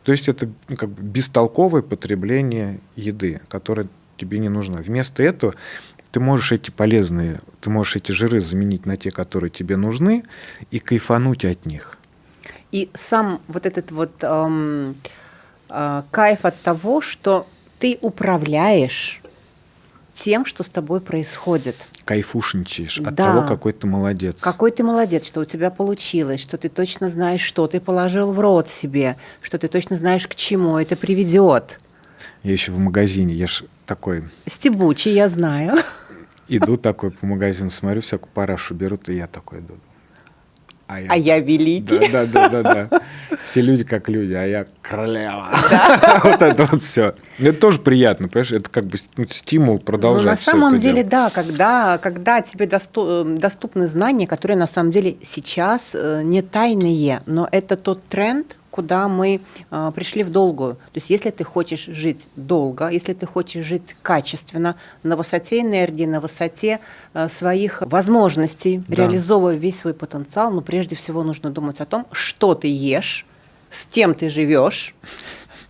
То есть это как бы бестолковое потребление еды, которая тебе не нужна. Вместо этого ты можешь эти полезные, ты можешь эти жиры заменить на те, которые тебе нужны, и кайфануть от них. И сам вот этот вот кайф от того, что ты управляешь тем, что с тобой происходит. Кайфушничаешь от Да. того, какой ты молодец. Какой ты молодец, что у тебя получилось, что ты точно знаешь, что ты положил в рот себе, что ты точно знаешь, к чему это приведет. Я еще в магазине, я ж такой Стебучий, я знаю. иду такой по магазину, смотрю, всякую парашу берут, и я такой иду. А я великий. Да. Все люди как люди, а я королева. Вот это вот все. Это тоже приятно, понимаешь? Это как бы стимул Ну, продолжать на всё самом это деле, делать. да, когда тебе доступны знания, которые на самом деле сейчас не тайные, но это тот тренд, куда мы пришли в долгую. То есть если ты хочешь жить долго, если ты хочешь жить качественно, на высоте энергии, на высоте своих возможностей, Да. реализовывая весь свой потенциал, но прежде всего нужно думать о том, что ты ешь, с кем ты живешь,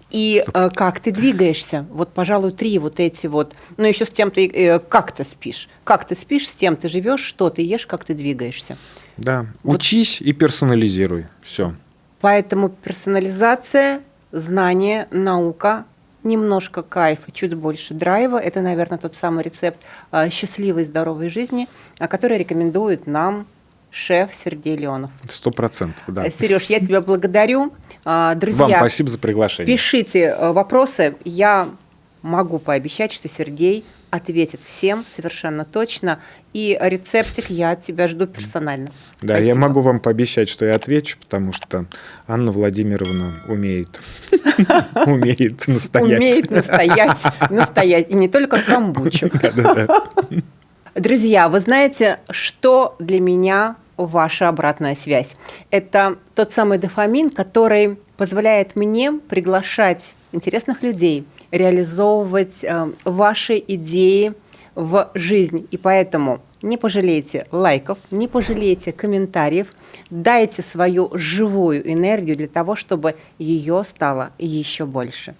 и как ты двигаешься. Вот, пожалуй, 3 вот эти вот. Ну, еще с тем ты, как ты спишь. Как ты спишь, с тем ты живешь, что ты ешь, как ты двигаешься. Да. Вот. Учись и персонализируй. Все. Поэтому персонализация, знание, наука, немножко кайфа, чуть больше драйва – это, наверное, тот самый рецепт счастливой, здоровой жизни, который рекомендует нам шеф Сергей Леонов. 100%, да. Сереж, я тебя благодарю. Вам Друзья, спасибо за приглашение. пишите вопросы. Я могу пообещать, что Сергей ответит всем совершенно точно. И рецептик я от тебя жду персонально. Да, Спасибо. я могу вам пообещать, что я отвечу, потому что Анна Владимировна умеет настоять. Умеет настоять. И не только камбучу. Да. Друзья, вы знаете, что для меня ваша обратная связь? Это тот самый дофамин, который позволяет мне приглашать интересных людей, реализовывать ваши идеи в жизнь. И поэтому не пожалейте лайков, не пожалейте комментариев, дайте свою живую энергию для того, чтобы ее стало еще больше.